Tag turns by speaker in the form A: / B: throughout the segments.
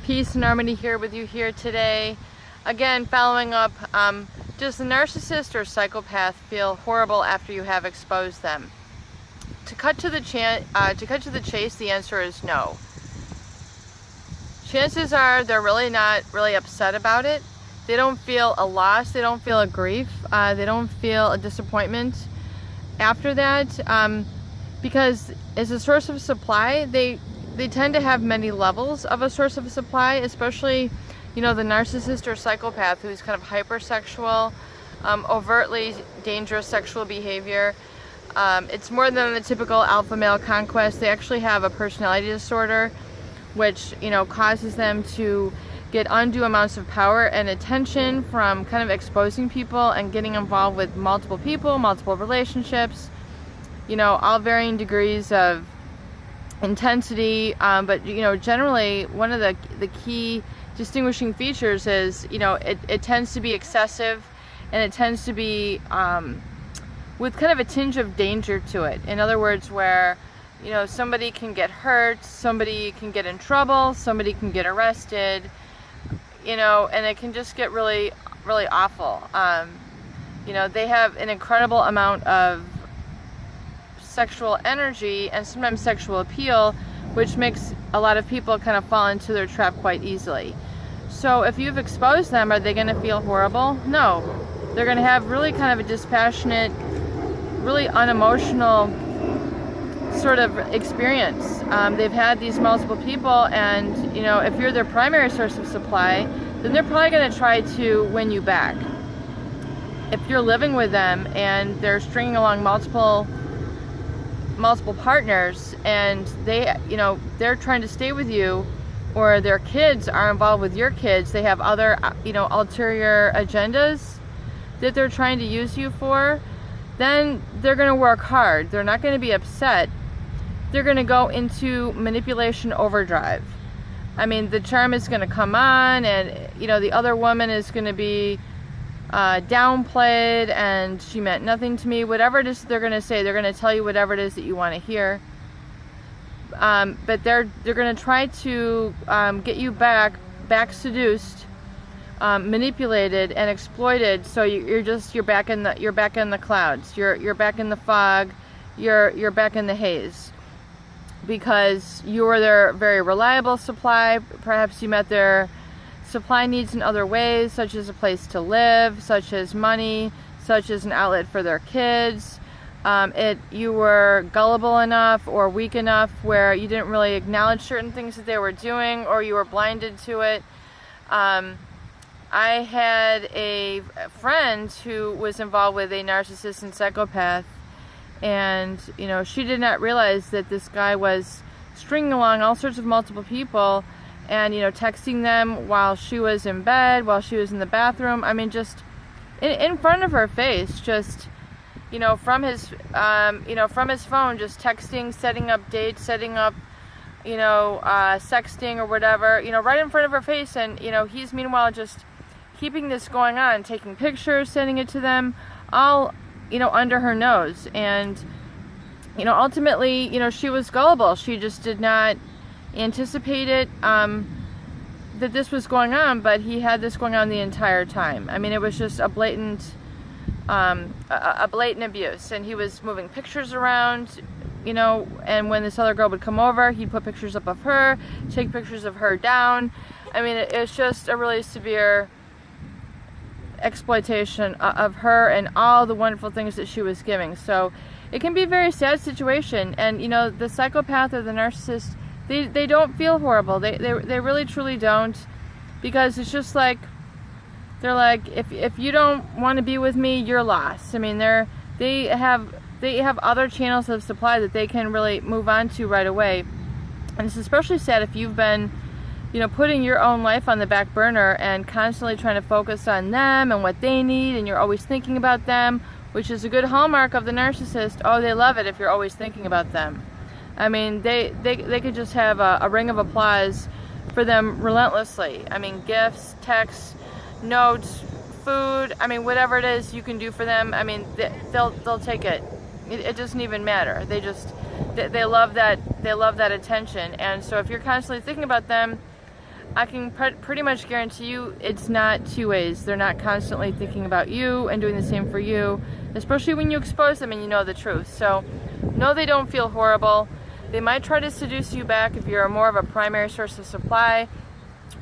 A: Peace and harmony here with you here today. Again, following up, does the narcissist or psychopath feel horrible after you have exposed them? To cut to the chase, the answer is no. Chances are they're really not really upset about it. They don't feel a loss, they don't feel a grief, they don't feel a disappointment after that, because as a source of supply, they tend to have many levels of a source of supply, especially, the narcissist or psychopath who's kind of hypersexual, overtly dangerous sexual behavior. It's more than the typical alpha male conquest. They actually have a personality disorder, which, causes them to get undue amounts of power and attention from kind of exposing people and getting involved with multiple people, multiple relationships, all varying degrees of intensity, but generally one of the key distinguishing features is it tends to be excessive, and it tends to be with kind of a tinge of danger to it. In other words, where somebody can get hurt, somebody can get in trouble, somebody can get arrested, and it can just get really, really awful. They have an incredible amount of sexual energy and sometimes sexual appeal, which makes a lot of people kind of fall into their trap quite easily. So if you've exposed them, are they going to feel horrible? No. They're going to have really kind of a dispassionate, really unemotional sort of experience. They've had these multiple people, and if you're their primary source of supply, then they're probably going to try to win you back. If you're living with them and they're stringing along multiple partners, and they're trying to stay with you, or their kids are involved with your kids, they have other ulterior agendas that they're trying to use you for, then they're going to work hard. They're not going to be upset. They're going to go into manipulation overdrive. I mean, the charm is going to come on, and the other woman is going to be downplayed, and she meant nothing to me. Whatever it is they're going to say, they're going to tell you whatever it is that you want to hear. But they're going to try to get you back seduced, manipulated, and exploited. So you're back in the clouds. You're back in the fog. You're back in the haze, because you were their very reliable supply. Perhaps you met their supply needs in other ways, such as a place to live, such as money, such as an outlet for their kids. You were gullible enough or weak enough where you didn't really acknowledge certain things that they were doing, or you were blinded to it. I had a friend who was involved with a narcissist and psychopath, and she did not realize that this guy was stringing along all sorts of multiple people, and texting them while she was in bed, while she was in the bathroom. I mean, just in front of her face, just from his phone, just texting, setting up dates, setting up sexting or whatever, right in front of her face. And he's meanwhile just keeping this going on, taking pictures, sending it to them, all under her nose. And ultimately, she was gullible. She just did not anticipate it, that this was going on, but he had this going on the entire time. I mean, it was just a blatant abuse, and he was moving pictures around, and when this other girl would come over, he'd put pictures up of her, take pictures of her down. I mean, it's just a really severe exploitation of her and all the wonderful things that she was giving. So it can be a very sad situation, and the psychopath or the narcissist, they don't feel horrible. They really truly don't, because it's just like, they're like, if you don't want to be with me, you're lost. I mean, they have other channels of supply that they can really move on to right away. And it's especially sad if you've been putting your own life on the back burner and constantly trying to focus on them and what they need, and you're always thinking about them, which is a good hallmark of the narcissist. Oh, they love it if you're always thinking about them. I mean, they could just have a ring of applause for them relentlessly. I mean, gifts, texts, notes, food, I mean, whatever it is you can do for them, I mean, they'll take it. It doesn't even matter. They love that attention. And so if you're constantly thinking about them, I can pretty much guarantee you it's not two ways. They're not constantly thinking about you and doing the same for you, especially when you expose them and you know the truth. So no, they don't feel horrible. They might try to seduce you back if you're more of a primary source of supply,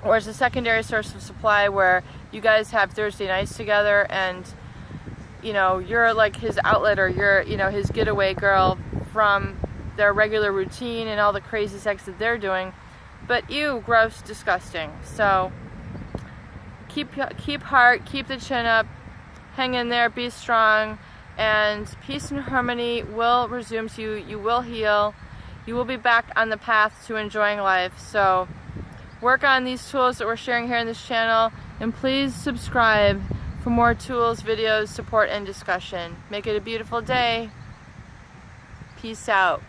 A: or as a secondary source of supply where you guys have Thursday nights together and you know you're like his outlet, or you're, you know, his getaway girl from their regular routine and all the crazy sex that they're doing. But ew, gross, disgusting. So keep heart, keep the chin up, hang in there, be strong, and peace and harmony will resume to you. You will heal. You will be back on the path to enjoying life. So work on these tools that we're sharing here in this channel, and please subscribe for more tools, videos, support, and discussion. Make it a beautiful day. Peace out.